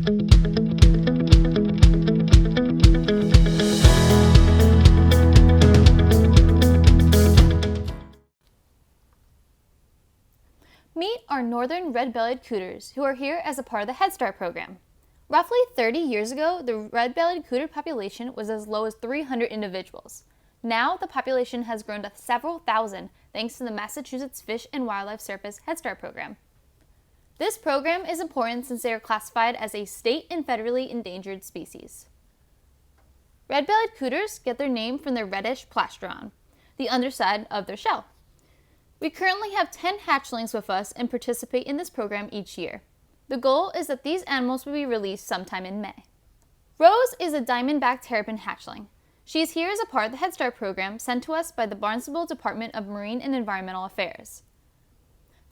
Meet our northern red-bellied cooters, who are here as a part of the Head Start program. Roughly 30 years ago, the red-bellied cooter population was as low as 300 individuals. Now, the population has grown to several thousand thanks to the Massachusetts Fish and Wildlife Service Head Start program. This program is important since they are classified as a state and federally endangered species. Red-bellied cooters get their name from their reddish plastron, the underside of their shell. We currently have 10 hatchlings with us and participate in this program each year. The goal is that these animals will be released sometime in May. Rose is a diamondback terrapin hatchling. She is here as a part of the Head Start program sent to us by the Barnstable Department of Marine and Environmental Affairs.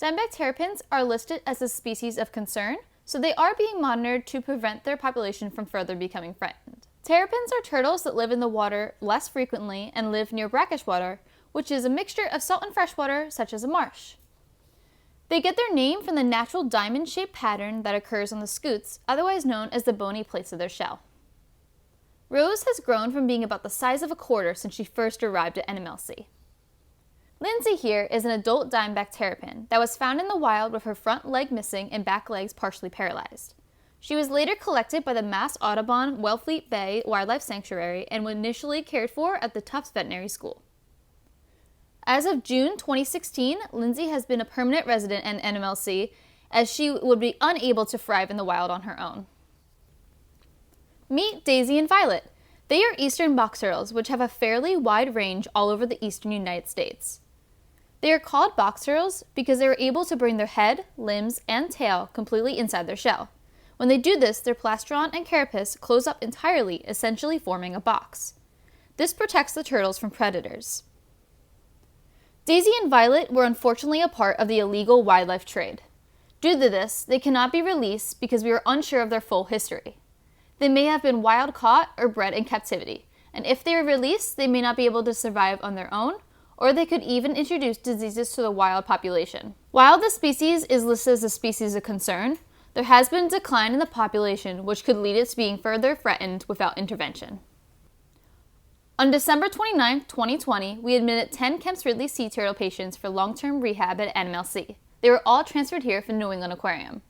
Diamondback terrapins are listed as a species of concern, so they are being monitored to prevent their population from further becoming threatened. Terrapins are turtles that live in the water less frequently and live near brackish water, which is a mixture of salt and freshwater, such as a marsh. They get their name from the natural diamond-shaped pattern that occurs on the scutes, otherwise known as the bony plates of their shell. Rose has grown from being about the size of a quarter since she first arrived at NMLC. Lindsay here is an adult diamondback terrapin that was found in the wild with her front leg missing and back legs partially paralyzed. She was later collected by the Mass Audubon Wellfleet Bay Wildlife Sanctuary and was initially cared for at the Tufts Veterinary School. As of June 2016, Lindsay has been a permanent resident at NMLC as she would be unable to thrive in the wild on her own. Meet Daisy and Violet. They are eastern box turtles, which have a fairly wide range all over the eastern United States. They are called box turtles because they are able to bring their head, limbs, and tail completely inside their shell. When they do this, their plastron and carapace close up entirely, essentially forming a box. This protects the turtles from predators. Daisy and Violet were unfortunately a part of the illegal wildlife trade. Due to this, they cannot be released because we are unsure of their full history. They may have been wild caught or bred in captivity, and if they are released, they may not be able to survive on their own, or they could even introduce diseases to the wild population. While the species is listed as a species of concern, there has been a decline in the population which could lead it to being further threatened without intervention. On December 29, 2020, we admitted 10 Kemp's Ridley sea turtle patients for long-term rehab at NMLC. They were all transferred here from New England Aquarium.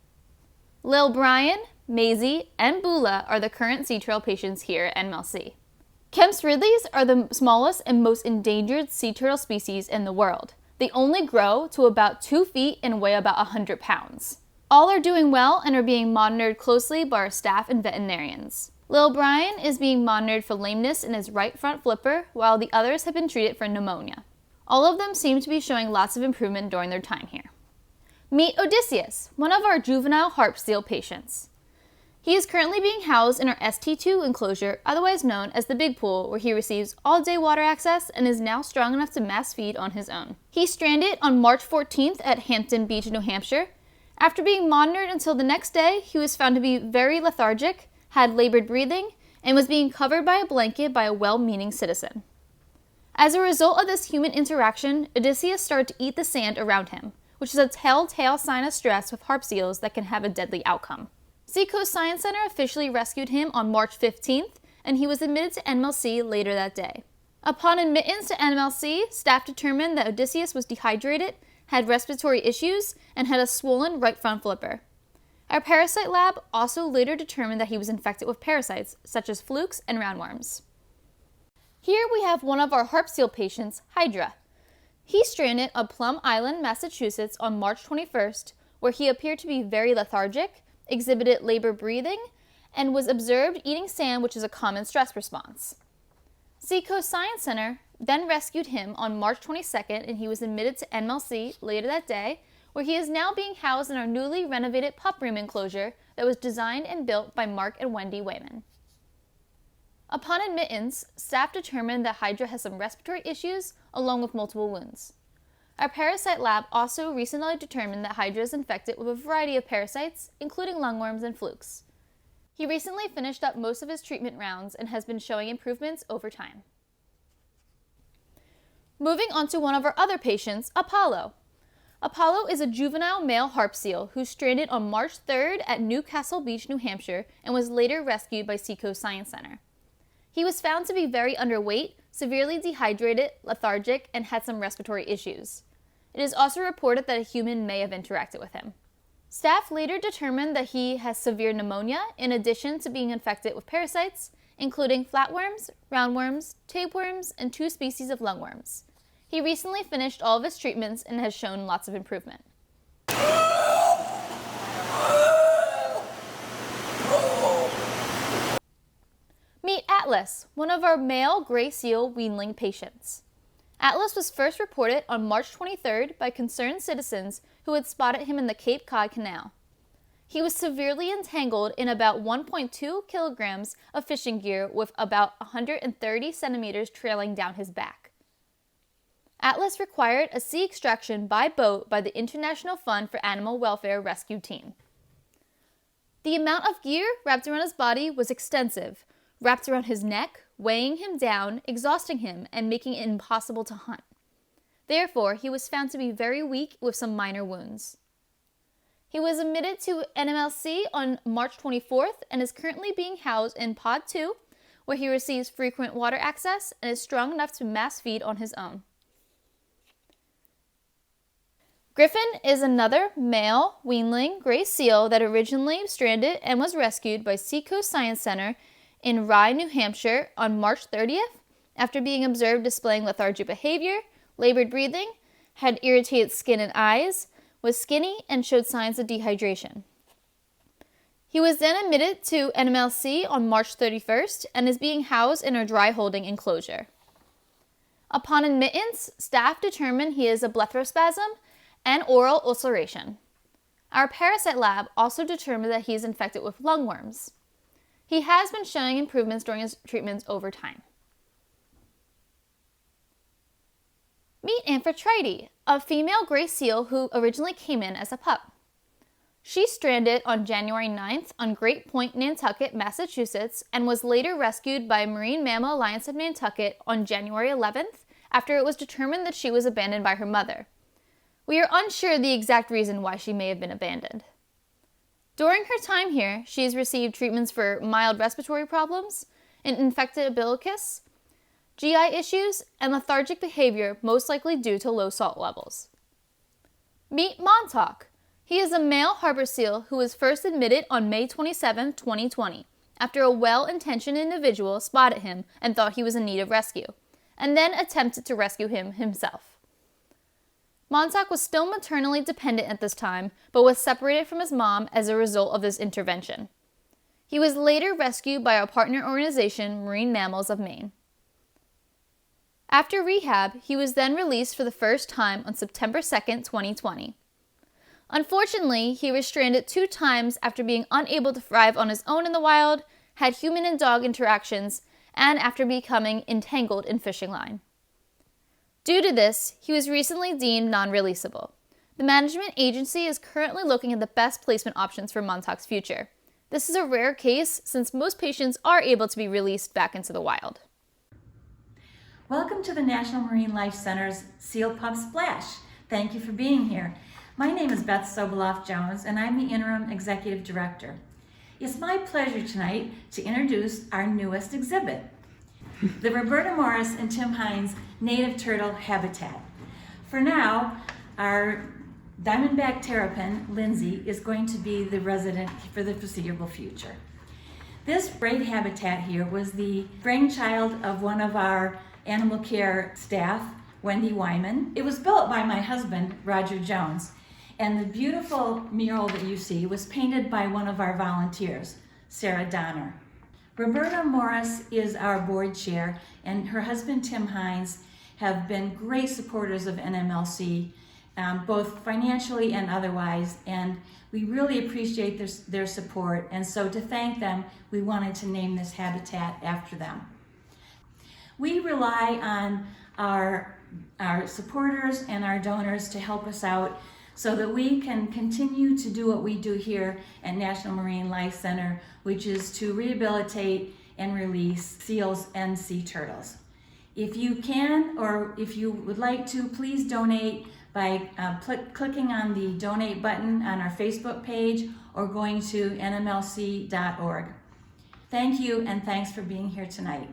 Lil Brian, Maisie, and Bula are the current sea turtle patients here at NMLC. Kemp's Ridleys are the smallest and most endangered sea turtle species in the world. They only grow to about 2 feet and weigh about 100 pounds. All are doing well and are being monitored closely by our staff and veterinarians. Lil Brian is being monitored for lameness in his right front flipper, while the others have been treated for pneumonia. All of them seem to be showing lots of improvement during their time here. Meet Odysseus, one of our juvenile harp seal patients. He is currently being housed in our ST2 enclosure, otherwise known as the Big Pool, where he receives all-day water access and is now strong enough to mass feed on his own. He stranded on March 14th at Hampton Beach, New Hampshire. After being monitored until the next day, he was found to be very lethargic, had labored breathing, and was being covered by a blanket by a well-meaning citizen. As a result of this human interaction, Odysseus started to eat the sand around him, which is a telltale sign of stress with harp seals that can have a deadly outcome. Seacoast Science Center officially rescued him on March 15th, and he was admitted to NMLC later that day. Upon admittance to NMLC, staff determined that Odysseus was dehydrated, had respiratory issues, and had a swollen right front flipper. Our parasite lab also later determined that he was infected with parasites, such as flukes and roundworms. Here we have one of our harp seal patients, Hydra. He stranded on Plum Island, Massachusetts on March 21st, where he appeared to be very lethargic, exhibited labor breathing, and was observed eating sand, which is a common stress response. Seacoast Science Center then rescued him on March 22nd, and he was admitted to NMLC later that day, where he is now being housed in our newly renovated pup room enclosure that was designed and built by Mark and Wendy Wayman. Upon admittance, staff determined that Hydra has some respiratory issues along with multiple wounds. Our parasite lab also recently determined that Hydra is infected with a variety of parasites, including lungworms and flukes. He recently finished up most of his treatment rounds and has been showing improvements over time. Moving on to one of our other patients, Apollo. Apollo is a juvenile male harp seal who stranded on March 3rd at Newcastle Beach, New Hampshire, and was later rescued by Seacoast Science Center. He was found to be very underweight, severely dehydrated, lethargic, and had some respiratory issues. It is also reported that a human may have interacted with him. Staff later determined that he has severe pneumonia in addition to being infected with parasites, including flatworms, roundworms, tapeworms, and 2 species of lungworms. He recently finished all of his treatments and has shown lots of improvement. Meet Atlas, one of our male gray seal weanling patients. Atlas was first reported on March 23rd by concerned citizens who had spotted him in the Cape Cod Canal. He was severely entangled in about 1.2 kilograms of fishing gear with about 130 centimeters trailing down his back. Atlas required a sea extraction by boat by the International Fund for Animal Welfare Rescue Team. The amount of gear wrapped around his body was extensive, wrapped around his neck, weighing him down, exhausting him, and making it impossible to hunt. Therefore, he was found to be very weak with some minor wounds. He was admitted to NMLC on March 24th and is currently being housed in Pod 2, where he receives frequent water access and is strong enough to mass feed on his own. Griffin is another male weanling gray seal that originally stranded and was rescued by Seacoast Science Center in Rye, New Hampshire on March 30th after being observed displaying lethargic behavior, labored breathing, had irritated skin and eyes, was skinny, and showed signs of dehydration. He was then admitted to NMLC on March 31st and is being housed in a dry holding enclosure. Upon admittance, staff determined he has a blepharospasm and oral ulceration. Our parasite lab also determined that he is infected with lungworms. He has been showing improvements during his treatments over time. Meet Amphitrite, a female gray seal who originally came in as a pup. She stranded on January 9th on Great Point, Nantucket, Massachusetts, and was later rescued by Marine Mammal Alliance of Nantucket on January 11th after it was determined that she was abandoned by her mother. We are unsure the exact reason why she may have been abandoned. During her time here, she has received treatments for mild respiratory problems, an infected umbilicus, GI issues, and lethargic behavior, most likely due to low salt levels. Meet Montauk. He is a male harbor seal who was first admitted on May 27, 2020, after a well-intentioned individual spotted him and thought he was in need of rescue, and then attempted to rescue him himself. Montauk was still maternally dependent at this time, but was separated from his mom as a result of this intervention. He was later rescued by our partner organization, Marine Mammals of Maine. After rehab, he was then released for the first time on September 2, 2020. Unfortunately, he was stranded 2 times after being unable to thrive on his own in the wild, had human and dog interactions, and after becoming entangled in fishing line. Due to this, he was recently deemed non-releasable. The management agency is currently looking at the best placement options for Montauk's future. This is a rare case since most patients are able to be released back into the wild. Welcome to the National Marine Life Center's Seal Pup Splash. Thank you for being here. My name is Beth Sobeloff-Jones and I'm the Interim Executive Director. It's my pleasure tonight to introduce our newest exhibit, the Roberta Morris and Tim Hines Native Turtle Habitat. For now, our Diamondback Terrapin, Lindsay, is going to be the resident for the foreseeable future. This great habitat here was the brainchild of one of our animal care staff, Wendy Wyman. It was built by my husband, Roger Jones, and the beautiful mural that you see was painted by one of our volunteers, Sarah Donner. Roberta Morris is our board chair, and her husband, Tim Hines, have been great supporters of NMLC, both financially and otherwise, and we really appreciate their support, and so to thank them, we wanted to name this habitat after them. We rely on our supporters and our donors to help us out so that we can continue to do what we do here at National Marine Life Center, which is to rehabilitate and release seals and sea turtles. If you can, or if you would like to, please donate by clicking on the donate button on our Facebook page or going to nmlc.org. Thank you, and thanks for being here tonight.